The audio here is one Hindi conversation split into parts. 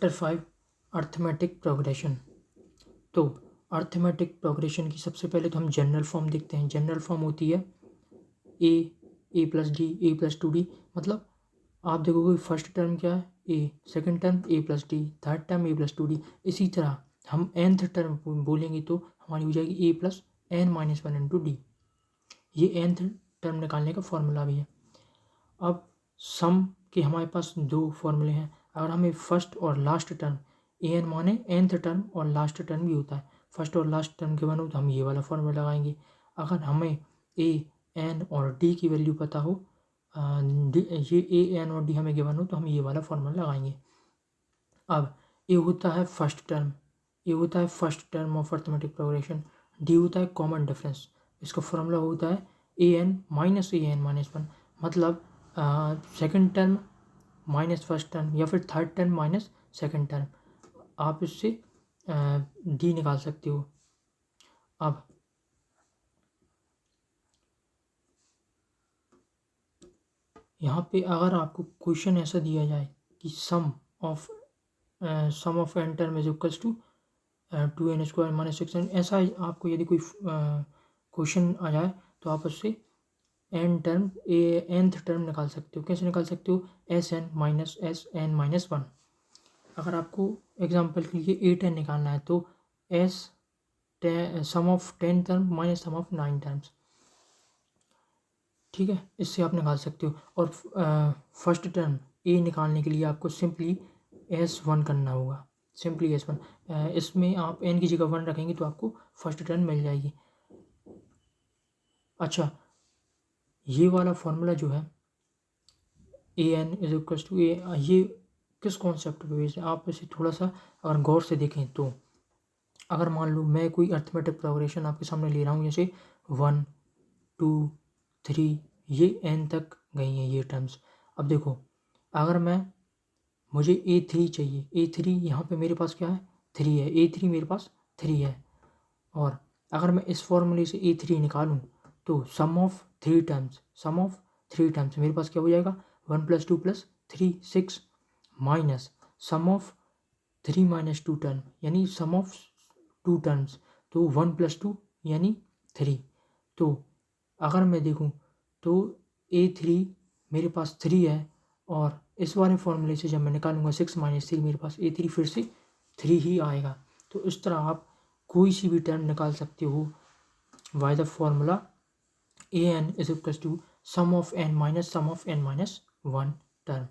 Chapter 5 arithmetic progression. तो अर्थमेटिक प्रोग्रेशन की सबसे पहले तो हम जनरल फॉर्म देखते हैं। जनरल फॉर्म होती है ए प्लस डी, ए प्लस 2d। मतलब आप देखोगे फर्स्ट टर्म क्या है ए, सेकंड टर्म ए प्लस डी, थर्ड टर्म ए प्लस 2d। इसी तरह हम nth टर्म बोलेंगे तो हमारी हो जाएगी a plus N minus 1 into D. ये nth टर्म निकालने का फॉर्मूला भी है। अब सम के हमारे पास दो फॉर्मूले हैं। अगर हमें फर्स्ट और लास्ट टर्म, ए एन माने nth टर्म और लास्ट टर्म भी होता है, फर्स्ट और लास्ट टर्म के बनो तो हम ये वाला फॉर्मूला लगाएंगे। अगर हमें ए एन और डी की वैल्यू पता हो, ये ए एन और डी हमें गिवन हो तो हम ये वाला फॉर्मूला लगाएंगे। अब ए होता है फर्स्ट टर्म, ए होता है first term of arithmetic progression, D होता है कॉमन डिफरेंस। इसका फॉर्मूला होता है ए एन माइनस माइनस 1। मतलब second term minus first term या फिर third term minus second term. आप इससे डी निकाल सकते हो। अब यहाँ पे अगर आपको क्वेश्चन ऐसा दिया जाए कि sum of n term is equals to 2n square minus 6n, ऐसा आपको यदि कोई क्वेश्चन आ जाए तो आप उससे nth टर्म निकाल सकते हो। कैसे निकाल सकते हो? sn minus 1। अगर आपको एग्जांपल के लिए 8n निकालना है तो sum of 10 term minus sum of 9 terms. ठीक है, इससे आप निकाल सकते हो। और फर्स्ट टर्म ए निकालने के लिए आपको सिंपली s1 करना होगा, सिंपली s1। इसमें आप n की जगह 1 रखेंगे तो आपको फर्स्ट टर्म मिल जाएगी। अच्छा, ये वाला फॉर्मूला जो है A N is equals to ए, ये किस कॉन्सेप्ट पे बेस्ड है? आप इसे थोड़ा सा अगर गौर से देखें तो अगर मान लो मैं कोई अर्थमेटिक प्रोग्रेशन आपके सामने ले रहा हूँ, जैसे 1 2 3 ये n तक गई हैं ये टर्म्स। अब देखो, अगर मुझे A3 चाहिए, A3 यहाँ पे मेरे पास क्या है 3 है, A3 मेरे पास 3 है। और अगर मैं इस फॉर्मूले से A3 निकालूं तो सम ऑफ थ्री टर्म्स मेरे पास क्या हो जाएगा 1 + 2 + 3 6 माइनस सम ऑफ 3 - 2 टर्म यानी सम ऑफ 2 टर्म्स, तो 1 + 2 यानी 3। तो अगर मैं देखूं तो A3 मेरे पास 3 है और इस वाले फॉर्मूले से जब मैं निकालूंगा 6 - 3 मेरे पास A3 फिर से 3 ही आएगा। तो इस तरह आप कोई सी भी टर्म निकाल सकते हो by the formula an is equal to sum of n minus sum of n minus 1 term.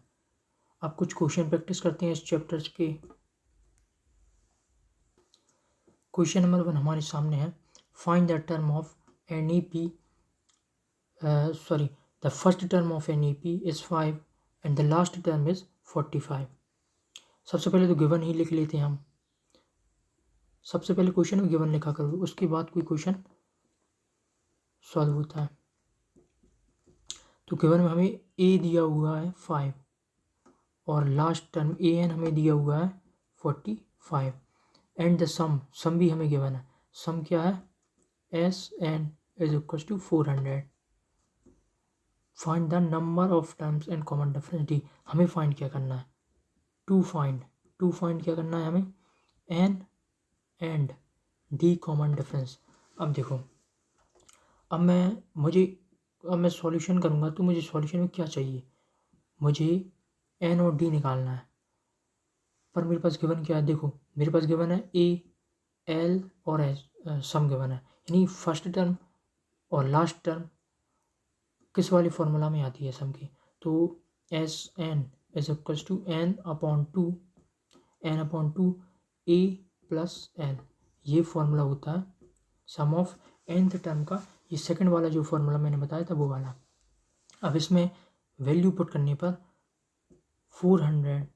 अब कुछ क्वेश्चन प्रैक्टिस करते हैं इस चैप्टर्स के। क्वेश्चन नंबर 1 हमारे सामने है, find the term of NEP the first term of NEP is 5 and the last term is 45। सबसे पहले तो गिवन ही लिख लेते हैं हम। सबसे पहले क्वेश्चन में गिवन लिखा करो, उसके बाद कोई क्वेश्चन सॉल्व होता है। तो गिवन में हमें ए दिया हुआ है 5 और लास्ट टर्म an हमें दिया हुआ है 45 एंड द सम भी हमें गिवन है। सम क्या है? sn is equal to 400। Find the number of terms and common difference D. हमें फाइंड क्या करना है? टू फाइंड क्या करना है हमें? n and D common difference. अब देखो, अब मैं सॉल्यूशन करूँगा तो मुझे सॉल्यूशन में क्या चाहिए? मुझे n और d निकालना है। पर मेरे पास गिवन क्या है? देखो मेरे पास गिवन है a l और s सम गिवन है, यानी फर्स्ट टर्म और लास्ट टर्म किस वाले फॉर्मूला में आती है सम की? तो sn is equal to n/2 a plus n, ये फॉर्मूला होता है सम ऑफ nth टर्म का। ये सेकंड वाला जो फॉर्मूला मैंने बताया था वो वाला। अब इसमें वैल्यू पुट करने पर 400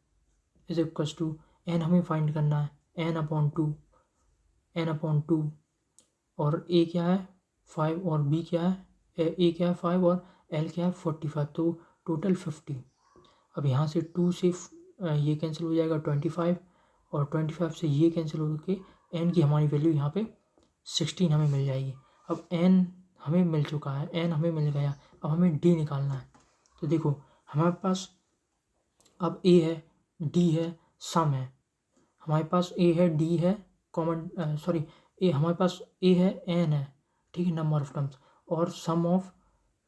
इज इक्वल टू n हमें फाइंड करना है n/2 और a क्या है 5 और b क्या है a क्या है 5 और l क्या है 45, तो टोटल 50। अब यहाँ से 2 से ये कैंसिल हो जाएगा 25 और 25 से ये कैंसिल हो के n की हमारी वैल्यू यहाँ पे 16 हमें मिल जाएगी। अब n हमें मिल चुका है, n हमें मिल गया, अब हमें d निकालना है। तो देखो हमारे पास अब a है, d है, सम है, हमारे पास ए है, डी है, कॉमन सॉरी ए हमारे पास ए है, एन है, ठीक है, नंबर ऑफ टर्म्स, और सम ऑफ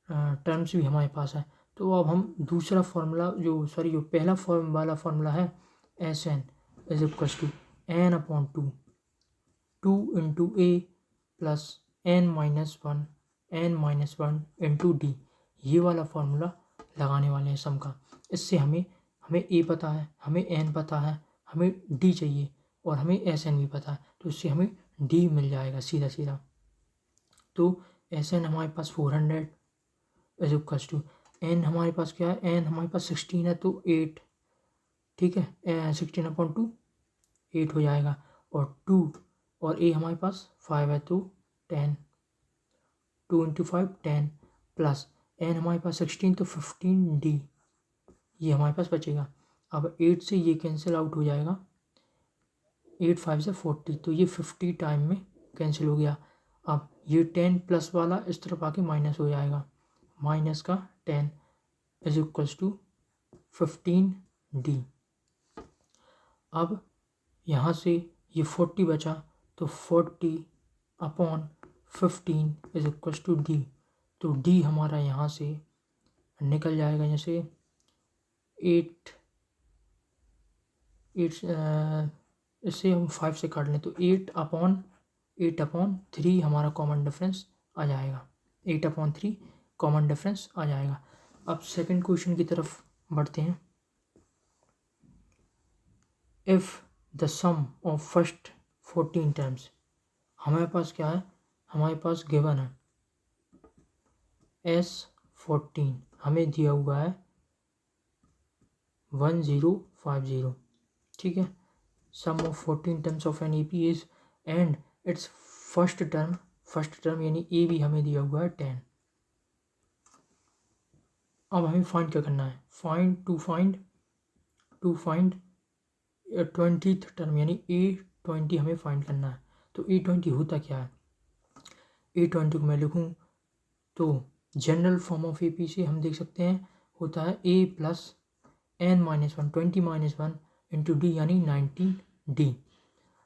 टर्म्स भी हमारे पास है। तो अब हम दूसरा फार्मूला जो पहला फॉर्म वाला फार्मूला है, S N is equals to N upon two, two into A plus N minus one into D, ये वाला फार्मूला लगाने वाले हैं सम का। इससे हमें ए पता है, हमें एन पता है, हमें डी चाहिए और हमें एस एन भी पता है, तो इससे हमें डी मिल जाएगा सीधा सीधा। तो एस एन हमारे पास 400 इज इक्वल्स टू एन हमारे पास क्या है, एन हमारे पास 16 है तो 8, ठीक है, 16 अपॉन टू 8 हो जाएगा, और 2 और ए हमारे पास 5 है तो 10, 2 इंटू 5 10, प्लस एन हमारे पास 16 तो 15 डी, ये हमारे पास बचेगा। अब 8 से ये कैंसिल आउट हो जाएगा, 8 5 से 40, तो ये 50 टाइम में कैंसिल हो गया। अब ये 10 प्लस वाला इस तरफ आके माइनस हो जाएगा, माइनस का 10 इज इक्वल्स टू 15 डी। अब यहाँ से ये 40 बचा, तो 40 upon 15 is equals to D, तो डी हमारा यहाँ से निकल जाएगा, जैसे 8 इससे हम 5 से काट लें तो 8 अपॉन 3 हमारा कॉमन डिफरेंस आ जाएगा, 8 अपॉन 3 कॉमन डिफरेंस आ जाएगा। अब सेकंड क्वेश्चन की तरफ बढ़ते हैं। If the sum of first 14 terms, हमारे पास क्या है, हमारे पास गिवन है S14, हमें दिया हुआ है 1050, ठीक है, sum of 14 terms of an A P is and its first term यानी ए भी हमें दिया हुआ है 10। अब हमें फाइंड क्या करना है, फाइंड 20th टर्म यानी A20 हमें फाइंड करना है। तो A20 होता क्या है, A20 को मैं लिखूँ तो जनरल फॉर्म ऑफ AP से हम देख सकते हैं, होता है A plus n minus one, 20 minus one into D यानी 19D।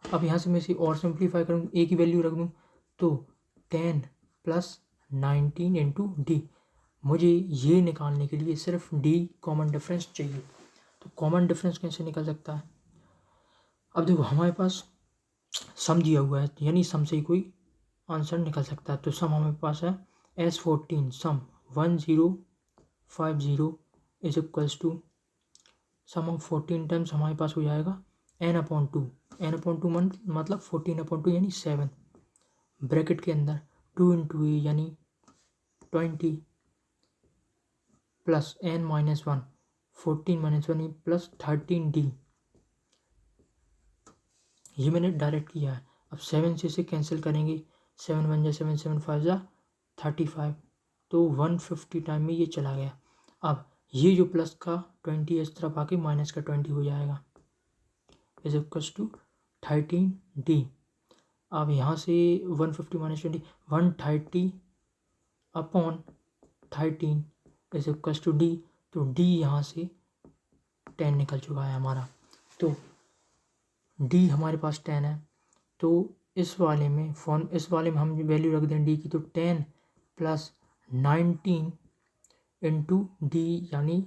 अब यहाँ से मैं इसे और सिंप्लीफाई करूँ, A की वैल्यू रख दूँ तो 10 प्लस 19 इंटू डी। मुझे ये निकालने के लिए सिर्फ D कॉमन डिफरेंस चाहिए, तो कॉमन डिफरेंस कैसे निकल सकता है। अब देखो हमारे पास सम दिया हुआ है, यानी सम से ही कोई आंसर निकल सकता है। तो सम हमारे पास है S14 sum 1050 is equals to sum of 14 terms हमारे पास हो जाएगा n अपॉन टू मतलब 14 अपॉन टू यानी 7, ब्रैकेट के अंदर 2 इंटू ए यानी 20 plus n minus one, 14 minus one plus 13D, ये मैंने डायरेक्ट किया है। अब 7 से इसे कैंसिल करेंगे, 7 1 जा 7, 7 5 जा 35, तो 150 टाइम में ये चला गया। अब ये जो प्लस का 20 इस तरफ आके माइनस का 20 हो जाएगा, इज इक्वल्स टू 13D। अब यहाँ से 150 minus 20 130 upon 13 is equals to D, तो D यहाँ से 10 निकल चुका है हमारा, तो D हमारे पास 10 है। तो इस वाले में हम वैल्यू रख दें D की, तो 10 प्लस 19 इंटू डी यानी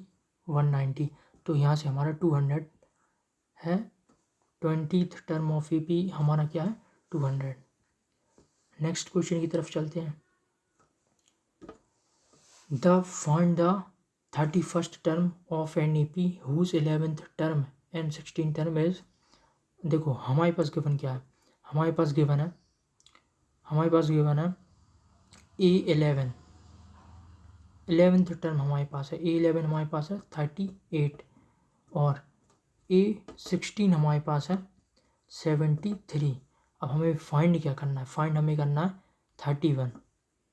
190, तो यहाँ से हमारा 200 है। 20th टर्म ऑफ AP हमारा क्या है 200। नेक्स्ट क्वेश्चन की तरफ चलते हैं। Find the 31st term of an AP whose 11th term and 16th term is. देखो हमारे पास गिवन क्या है, हमारे पास गिवन है A11 11th टर्म हमारे पास है, A11 हमारे पास है 38 और A16 हमारे पास है 73। अब हमें फाइंड क्या करना है, फाइंड हमें करना है 31,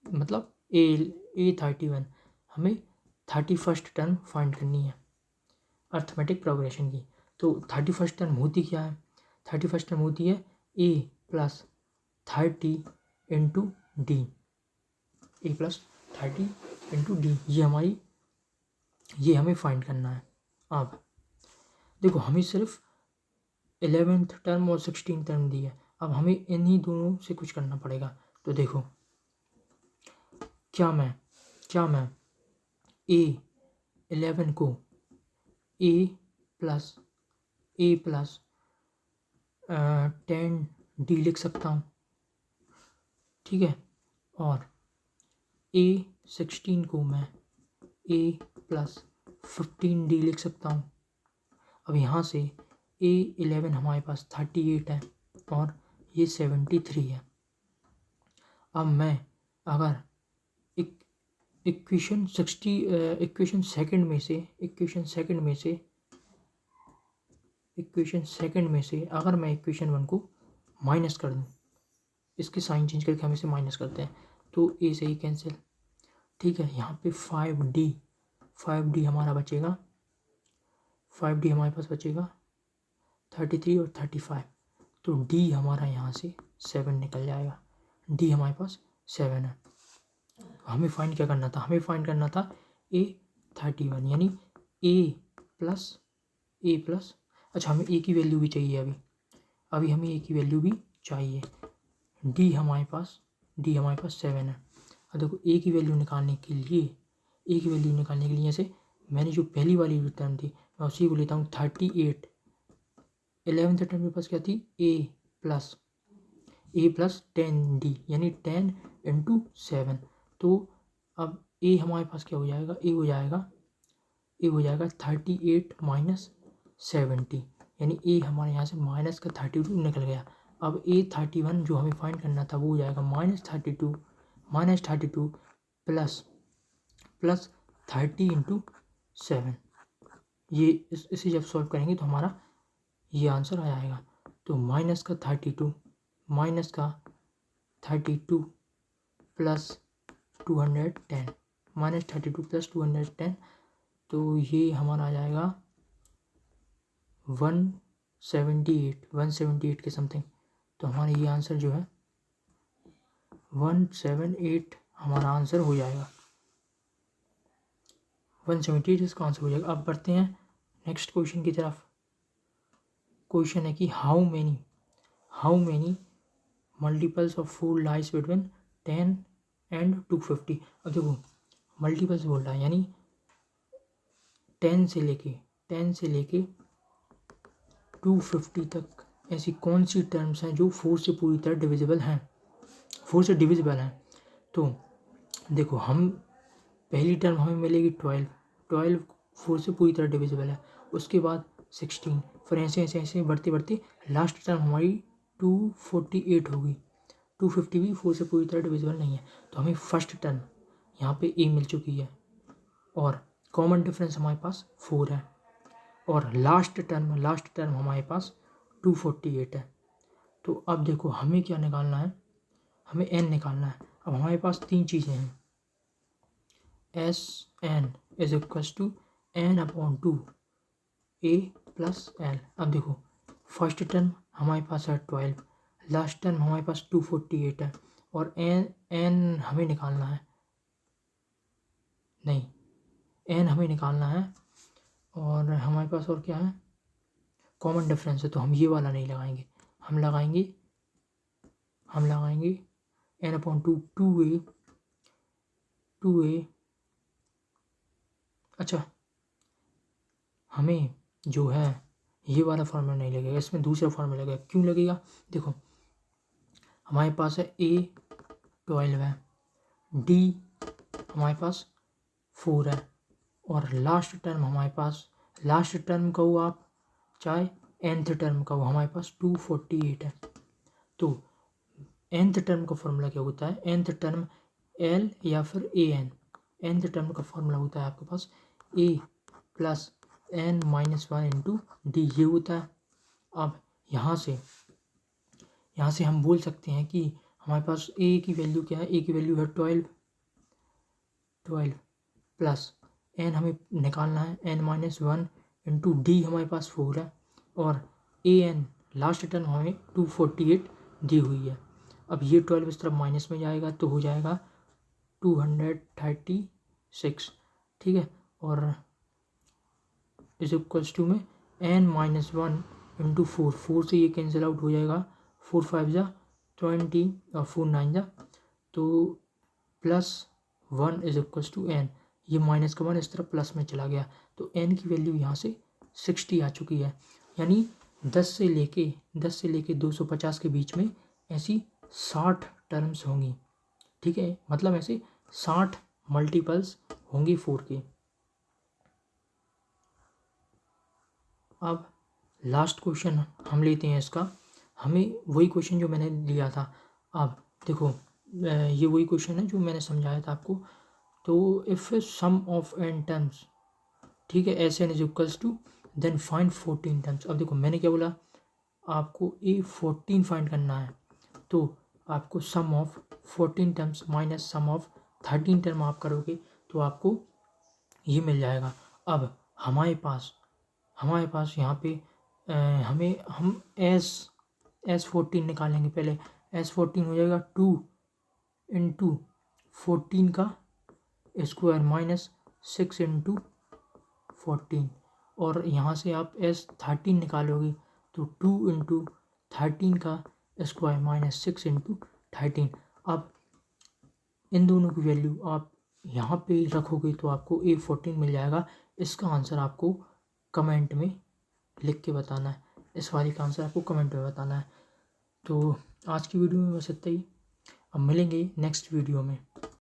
मतलब A31, हमें 31st टर्म फाइंड करनी है अर्थमेटिक प्रोग्रेशन की। तो 31st टर्म होती क्या है, 31st टर्म होती है A plus 30 into D, A plus 30 into D, ये हमें फाइंड करना है। अब देखो हमें सिर्फ 11th टर्म और 16th टर्म दी है। अब हमें इन्हीं दोनों से कुछ करना पड़ेगा। तो देखो क्या मैं A11 को a प्लस 10d लिख सकता हूँ, ठीक है। और A16 को मैं a प्लस 15d लिख सकता हूँ। अब यहाँ से A11 हमारे पास 38 है और ये 73 है। अब मैं अगर इक्वेशन सेकंड में से अगर मैं इक्वेशन 1 को माइनस कर दूँ, इसके साइन चेंज करके हम इसे माइनस करते हैं, तो ए से ही कैंसिल, ठीक है। यहाँ पे 5d हमारा बचेगा, 5d हमारे पास बचेगा 33 और 35, तो d हमारा यहाँ से 7 निकल जाएगा। d हमारे पास 7 है। हमें फाइंड क्या करना था? हमें फाइंड करना था A31 यानी a प्लस अच्छा, हमें a की वैल्यू भी चाहिए अभी हमें a की वैल्यू भी चाहिए। d हमारे पास 7 है। अब देखो a की वैल्यू निकालने के लिए जैसे मैंने जो पहली वाली टर्म थी मैं उसी को लेता हूँ 38। 11th टर्म के पास क्या थी? a प्लस 10d यानी 10 इंटू 7। तो अब a हमारे पास क्या हो जाएगा? a हो जाएगा 38 माइनस 70 यानी a हमारे यहाँ से माइनस का 32 निकल गया। अब A31 जो हमें फाइंड करना था वो हो जाएगा -32 प्लस 30 इंटू 7। ये इसे जब सॉल्व करेंगे तो हमारा ये आंसर आ जाएगा। तो माइनस का 32 प्लस 210 -32 प्लस 210, तो ये हमारा आ जाएगा 178 के समथिंग। तो हमारा ये आंसर जो है 178 हमारा आंसर हो जाएगा। 178 इसका आंसर हो जाएगा। अब बढ़ते हैं नेक्स्ट क्वेश्चन की तरफ। क्वेश्चन है कि how many multiples of 4 lies between 10 and 250। अब देखो मल्टीपल्स बोल रहा है यानी 10 से लेके 250 तक ऐसी कौन सी टर्म्स हैं जो 4 से पूरी तरह डिविजिबल हैं, 4 से डिविजिबल हैं। तो देखो हम पहली टर्म हमें मिलेगी 12 4 से पूरी तरह डिविजिबल है। उसके बाद 16, फिर ऐसे बढ़ते लास्ट टर्म हमारी 248 होगी। 250 भी 4 से पूरी तरह डिविजिबल नहीं है। तो हमें फर्स्ट टर्म यहाँ पे a मिल चुकी है और कॉमन डिफरेंस हमारे पास 4 है और लास्ट टर्म हमारे पास 248 है। तो अब देखो हमें क्या निकालना है? हमें n निकालना है। अब हमारे पास 3 चीज़ें हैं, Sn is equals to n/2 a plus l। अब देखो फर्स्ट टर्म हमारे पास है 12, लास्ट टर्म हमारे पास 248 है और n हमें निकालना है, और हमारे पास और क्या है? कॉमन डिफरेंस है। तो हम ये वाला नहीं लगाएंगे, हम लगाएंगे n/2 2a। अच्छा, हमें जो है ये वाला फार्मूला नहीं लगेगा, इसमें दूसरा फार्मूला लगेगा। क्यों लगेगा? देखो हमारे पास है a 12 है, d हमारे पास 4 है और लास्ट टर्म का हो आप चाहे nth टर्म का हो, हमारे पास 248 है। तो nth टर्म का फॉर्मूला क्या होता है? nth टर्म l या फिर an। nth टर्म का फॉर्मूला होता है आपके पास a plus n-1 into D, ये होता है। अब यहाँ से हम बोल सकते हैं कि हमारे पास a की वैल्यू क्या है? a की वैल्यू है 12 प्लस n हमें निकालना है n-1 इंटू डी, हमारे पास 4 है और an लास्ट टर्म हमें 248 दी हुई है। अब ये 12 इस तरफ माइनस में जाएगा तो हो जाएगा 236, ठीक है। और इज इक्वल्स टू में n-1 इंटू 4, 4 से ये कैंसिल आउट हो जाएगा, 4 5 जा 20 और 4 9 जा, तो +1 इज इक्वल्स टू n, ये माइनस का 1 इस तरफ प्लस में चला गया, तो n की वैल्यू यहाँ से 60 आ चुकी है। यानी 10 से लेके 250 के बीच में ऐसी 60 टर्म्स होंगी, ठीक है, मतलब ऐसे 60 मल्टीपल्स होंगी 4 के। अब लास्ट क्वेश्चन हम लेते हैं इसका, हमें वही क्वेश्चन जो मैंने लिया था। अब देखो ये वही क्वेश्चन है जो मैंने समझाया था आपको। तो if sum of n terms, ठीक है, S N is equals to then find 14 terms. अब देखो मैंने क्या बोला, आपको ए 14 फाइंड करना है, तो आपको sum of 14 terms minus sum of 13 term आप करोगे तो आपको ये मिल जाएगा। अब हमारे पास यहाँ पे हम एस 14 निकालेंगे। पहले एस 14 हो जाएगा 2 इंटू 14 का स्क्वायर माइनस 6 इंटू 14, और यहाँ से आप एस 13 निकालोगे तो 2 इंटू 13 का स्क्वायर माइनस 6 इंटू 13। अब इन दोनों की वैल्यू आप यहाँ पे रखोगे तो आपको A14 मिल जाएगा। इसका आंसर आपको कमेंट में लिख के बताना है, इस वाले का आंसर आपको कमेंट में बताना है। तो आज की वीडियो में बस इतना ही, अब मिलेंगे नेक्स्ट वीडियो में।